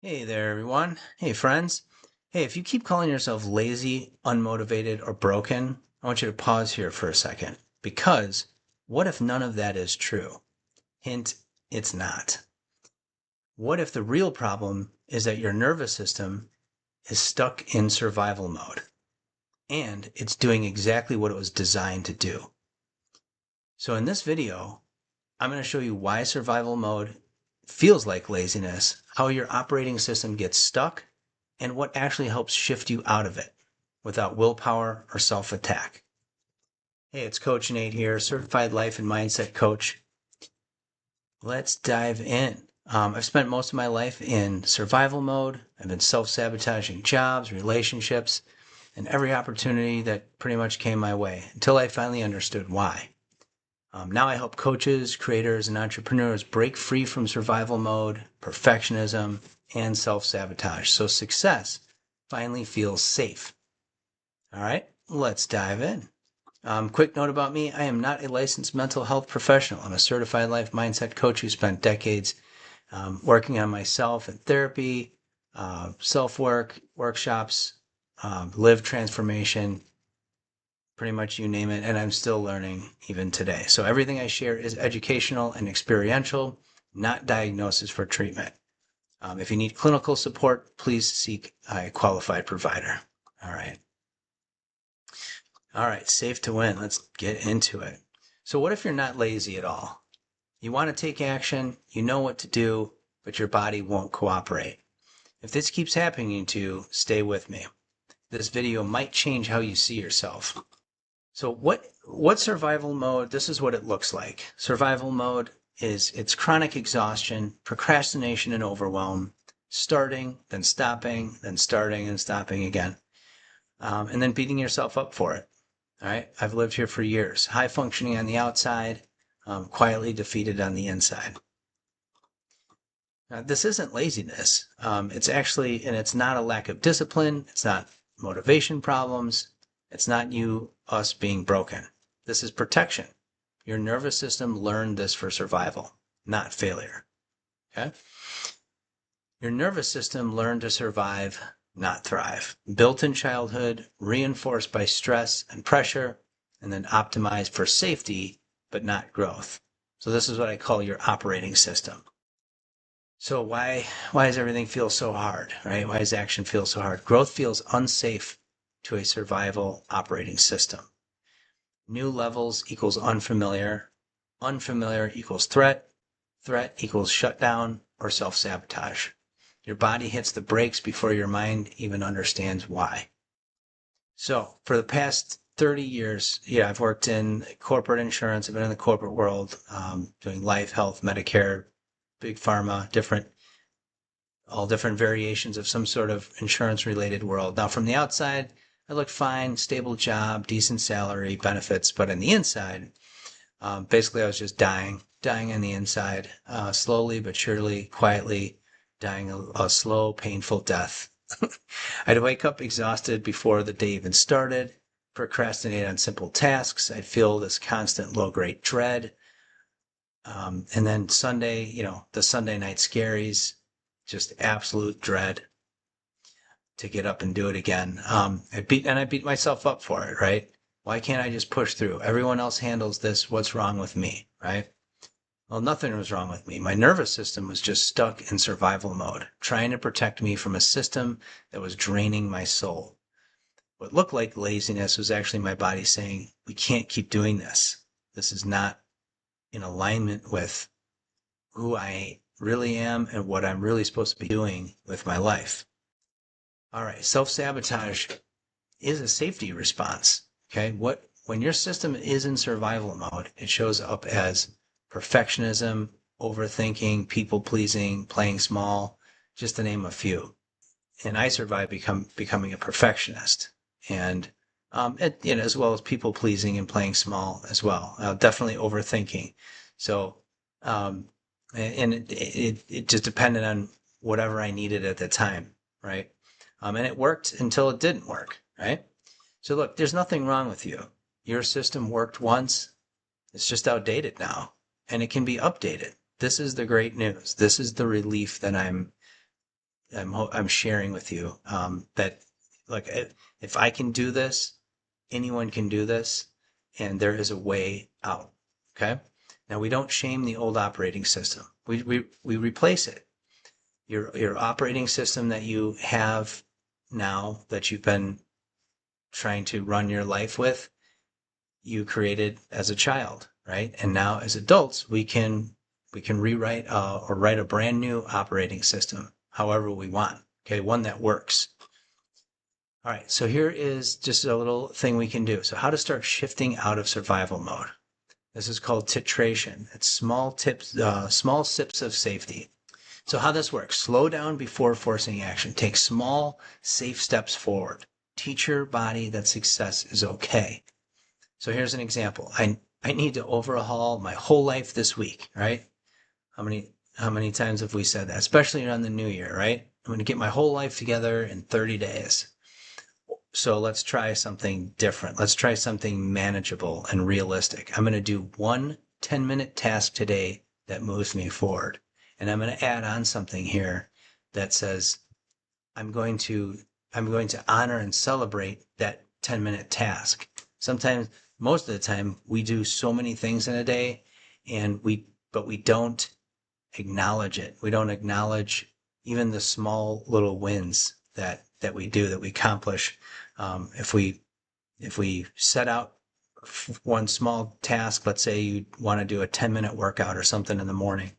Hey there, everyone. Hey, friends. Hey, if you keep calling yourself lazy, unmotivated, or broken, I want you to pause here for a second. Because what if none of that is true? Hint, it's not. What if the real problem is that your nervous system is stuck in survival mode and it's doing exactly what it was designed to do? So, in this video, I'm going to show you why survival mode feels like laziness, how your operating system gets stuck, and what actually helps shift you out of it without willpower or self-attack. Hey, it's Coach Nate here, certified life and mindset coach. Let's dive in. I've spent most of my life in survival mode. I've been self-sabotaging jobs, relationships, and every opportunity that pretty much came my way until I finally understood why. Now I help coaches, creators, and entrepreneurs break free from survival mode, perfectionism, and self-sabotage so success finally feels safe. All right, let's dive in. Quick note about me, I am not a licensed mental health professional. I'm a certified life mindset coach who spent decades working on myself in therapy, self-work, workshops, live transformation, pretty much you name it, and I'm still learning even today. So everything I share is educational and experiential, not diagnosis for treatment. If you need clinical support, please seek a qualified provider. All right. All right, safe to win. Let's get into it. So what if you're not lazy at all? You want to take action, you know what to do, but your body won't cooperate. If this keeps happening to you, stay with me. This video might change how you see yourself. So what survival mode, this is what it looks like. Survival mode is it's chronic exhaustion, procrastination and overwhelm, starting, then stopping, then starting and stopping again, and then beating yourself up for it. All right, I've lived here for years. High functioning on the outside, quietly defeated on the inside. Now, this isn't laziness. It's actually, and it's not a lack of discipline. It's not motivation problems. It's not us being broken. This is protection. Your nervous system learned this for survival, not failure. Okay? Your nervous system learned to survive, not thrive. Built in childhood, reinforced by stress and pressure, and then optimized for safety, but not growth. So this is what I call your operating system. So why does everything feel so hard, right? Why does action feel so hard? Growth feels unsafe to a survival operating system. New levels equals unfamiliar. Unfamiliar equals threat. Threat equals shutdown or self-sabotage. Your body hits the brakes before your mind even understands why. So for the past 30 years, I've worked in corporate insurance. I've been in the corporate world, doing life, health, Medicare, big pharma, all different variations of some sort of insurance related world. Now, from the outside, I looked fine, stable job, decent salary, benefits, but on the inside, basically I was just dying on the inside, slowly but surely, quietly, dying a slow, painful death. I'd wake up exhausted before the day even started, procrastinate on simple tasks. I'd feel this constant low-grade dread. And then Sunday, the Sunday night scaries, just absolute dread to get up and do it again. I beat myself up for it, right? Why can't I just push through? Everyone else handles this. What's wrong with me, right? Well, nothing was wrong with me. My nervous system was just stuck in survival mode, trying to protect me from a system that was draining my soul. What looked like laziness was actually my body saying, we can't keep doing this. This is not in alignment with who I really am and what I'm really supposed to be doing with my life. All right, self-sabotage is a safety response. Okay, when your system is in survival mode, it shows up as perfectionism, overthinking, people pleasing, playing small, just to name a few. And I survived becoming a perfectionist, and as well as people pleasing and playing small as well. Definitely overthinking. So, and it just depended on whatever I needed at the time, right? And it worked until it didn't work, right? So look, there's nothing wrong with you. Your system worked once. It's just outdated now, and it can be updated. This is the great news. This is the relief that I'm I'm sharing with you, that like if I can do this, anyone can do this, and there is a way out. Okay. Now we don't shame the old operating system. We replace it. Your operating system that you have now, that you've been trying to run your life with, you created as a child, right? And now as adults, we can rewrite or write a brand new operating system however we want. Okay, one that works. All right, so here is just a little thing we can do. So how to start shifting out of survival mode. This is called titration. It's small tips, small sips of safety. So how this works: slow down before forcing action. Take small, safe steps forward. Teach your body that success is okay. So here's an example. I need to overhaul my whole life this week, right? How many times have we said that? Especially around the new year, right? I'm going to get my whole life together in 30 days. So let's try something different. Let's try something manageable and realistic. I'm going to do one 10-minute task today that moves me forward. And I'm going to add on something here that says I'm going to honor and celebrate that 10-minute task. Sometimes, most of the time, we do so many things in a day, but we don't acknowledge it. We don't acknowledge even the small little wins that we do, that we accomplish. If we set out one small task, let's say you want to do a 10-minute workout or something in the morning,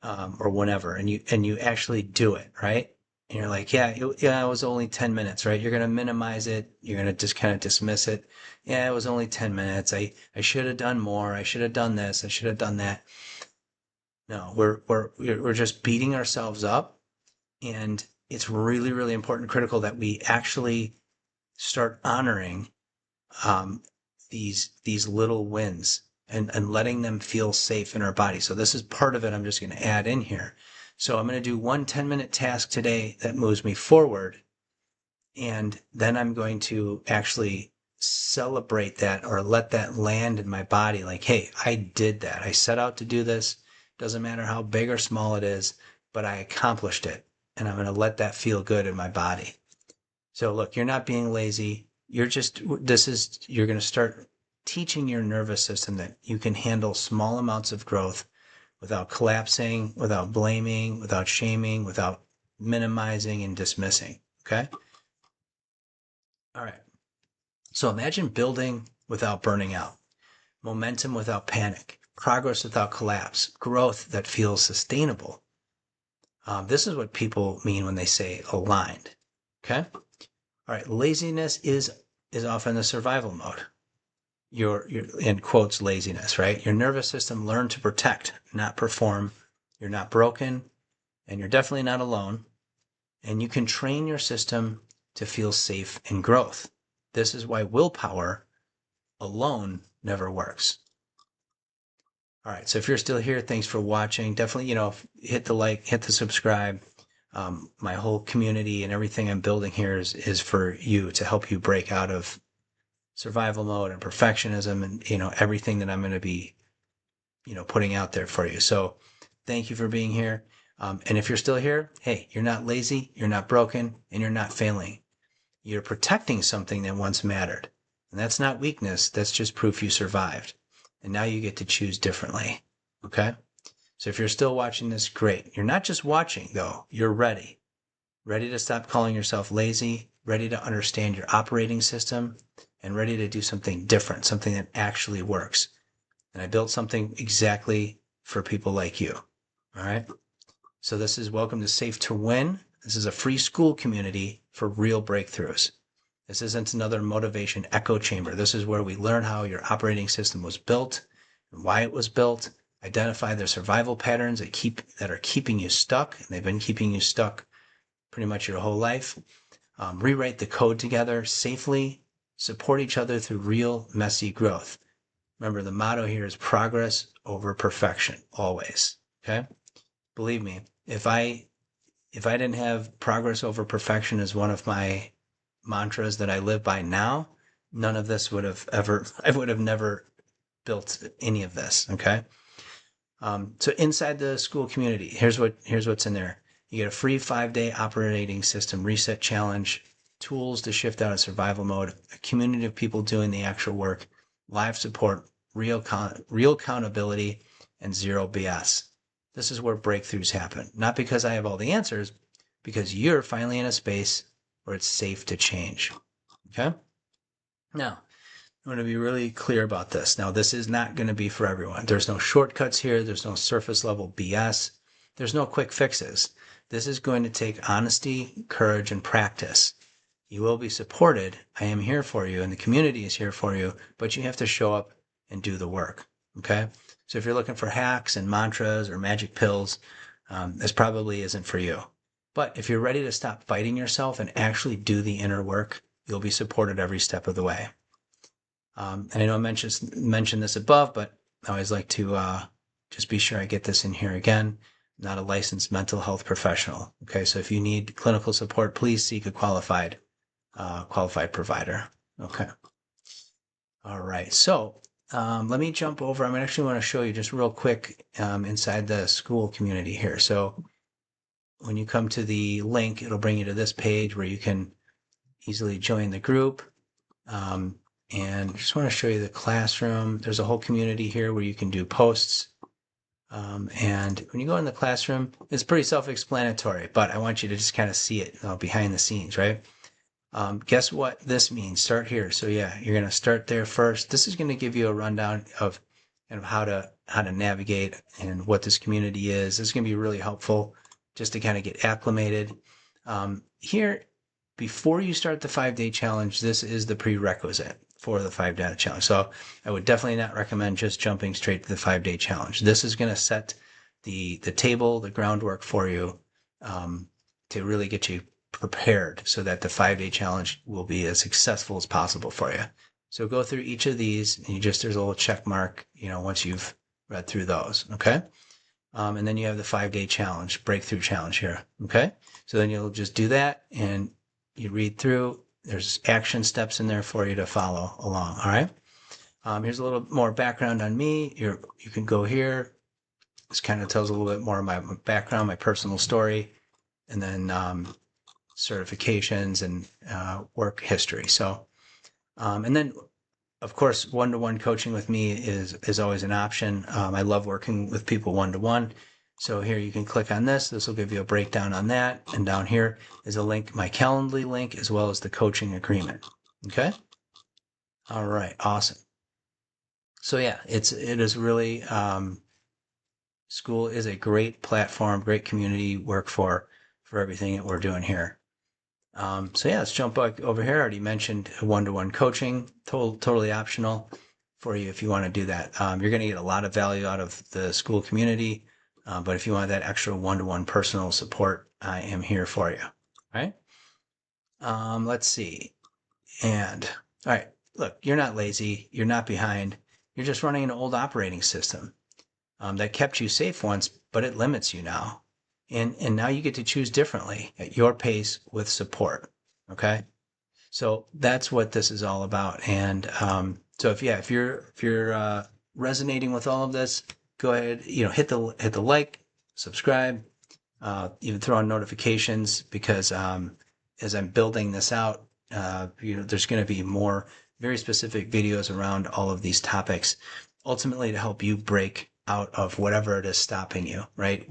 or whenever, and you actually do it, right? And you're like, yeah, it was only 10 minutes, right? You're going to minimize it. You're going to just kind of dismiss it. Yeah, it was only 10 minutes. I should have done more. I should have done this. I should have done that. No, we're just beating ourselves up, and it's really, really important, critical, that we actually start honoring these little wins, and letting them feel safe in our body. So this is part of it. I'm just going to add in here. So I'm going to do one 10-minute task today that moves me forward, and then I'm going to actually celebrate that, or let that land in my body. Like, hey, I did that. I set out to do this. Doesn't matter how big or small it is, but I accomplished it. And I'm going to let that feel good in my body. So look, you're not being lazy. You're going to start teaching your nervous system that you can handle small amounts of growth without collapsing, without blaming, without shaming, without minimizing and dismissing. Okay? All right. So imagine building without burning out, momentum without panic, progress without collapse, growth that feels sustainable. This is what people mean when they say aligned. Okay? All right. Laziness is often the survival mode. Your in quotes, laziness, right? Your nervous system learned to protect, not perform. You're not broken, and you're definitely not alone. And you can train your system to feel safe in growth. This is why willpower alone never works. All right. So if you're still here, thanks for watching. Definitely, hit the like, hit the subscribe. My whole community and everything I'm building here is for you, to help you break out of survival mode and perfectionism, and everything that I'm going to be putting out there for you. So thank you for being here. And if you're still here, hey, you're not lazy, you're not broken, and you're not failing. You're protecting something that once mattered. And that's not weakness, that's just proof you survived. And now you get to choose differently. Okay? So if you're still watching this, great. You're not just watching, though. You're ready. Ready to stop calling yourself lazy, ready to understand your operating system, and ready to do something different, something that actually works. And I built something exactly for people like you. All right? So this is Welcome to Safe to Win. This is a free school community for real breakthroughs. This isn't another motivation echo chamber. This is where we learn how your operating system was built and why it was built, identify the survival patterns that are keeping you stuck, and they've been keeping you stuck pretty much your whole life. Rewrite the code together safely, support each other through real, messy growth. Remember, the motto here is progress over perfection, always. Okay? Believe me, if I didn't have progress over perfection as one of my mantras that I live by now, none of this I would have never built any of this. Okay. So inside the school community, here's what's in there. You get a free 5-day operating system reset challenge, tools to shift out of survival mode, a community of people doing the actual work, live support, real accountability, and zero BS. This is where breakthroughs happen. Not because I have all the answers, because you're finally in a space where it's safe to change. Okay? Now, I'm going to be really clear about this. Now, this is not going to be for everyone. There's no shortcuts here. There's no surface level BS. There's no quick fixes. This is going to take honesty, courage, and practice. You will be supported. I am here for you, and the community is here for you, but you have to show up and do the work. Okay? So if you're looking for hacks and mantras or magic pills, this probably isn't for you. But if you're ready to stop fighting yourself and actually do the inner work, you'll be supported every step of the way. And I know I mentioned this above, but I always like to just be sure I get this in here again. I'm not a licensed mental health professional. Okay, so if you need clinical support, please seek a qualified provider. Okay. All right. So let me jump over. I actually want to show you just real quick inside the school community here. So when you come to the link, it'll bring you to this page where you can easily join the group. And I just want to show you the classroom. There's a whole community here where you can do posts. And when you go in the classroom, it's pretty self-explanatory, but I want you to just kind of see it behind the scenes, right? Guess what this means? Start here. So yeah, you're going to start there first. This is going to give you a rundown of kind of how to navigate and what this community is. This is going to be really helpful just to kind of get acclimated. Here, before you start the 5-day challenge, this is the prerequisite for the 5-day challenge. So I would definitely not recommend just jumping straight to the 5-day challenge. This is going to set the table, the groundwork for you to really get you prepared so that the 5-day challenge will be as successful as possible for you. So go through each of these, and there's a little check mark, once you've read through those, okay? And then you have the 5-day challenge, breakthrough challenge here, okay? So then you'll just do that, and you read through. There's action steps in there for you to follow along, all right? Here's a little more background on me. You can go here. This kind of tells a little bit more of my background, my personal story, and then certifications and work history. So, and then, of course, one-to-one coaching with me is always an option. I love working with people one-to-one. So here you can click on this. This will give you a breakdown on that. And down here is a link, my Calendly link, as well as the coaching agreement. Okay? All right. Awesome. So yeah, it is really, school is a great platform, great community work for everything that we're doing here. So yeah, let's jump back over here. I already mentioned one-to-one coaching, totally optional for you if you want to do that. You're going to get a lot of value out of the school community. But if you want that extra one-to-one personal support, I am here for you. All right. Let's see. And all right, look, you're not lazy. You're not behind. You're just running an old operating system that kept you safe once, but it limits you now. And now you get to choose differently at your pace with support. Okay. So that's what this is all about. And so if you're resonating with all of this, go ahead, hit the like, subscribe, even throw on notifications, because as I'm building this out, there's going to be more very specific videos around all of these topics, ultimately to help you break out of whatever it is stopping you, right?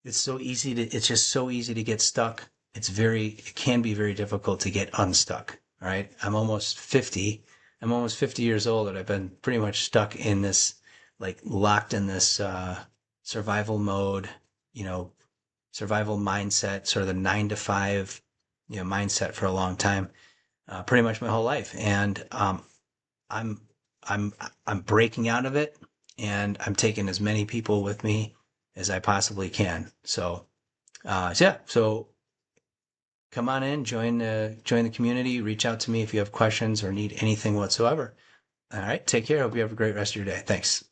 It's just so easy to get stuck. It can be very difficult to get unstuck, all right? I'm almost 50 years old, and I've been pretty much stuck in this, like locked in this survival mode, survival mindset, sort of the 9 to 5, mindset for a long time, pretty much my whole life. And I'm breaking out of it, and I'm taking as many people with me as I possibly can. So, yeah. So come on in, join the community. Reach out to me if you have questions or need anything whatsoever. All right. Take care. Hope you have a great rest of your day. Thanks.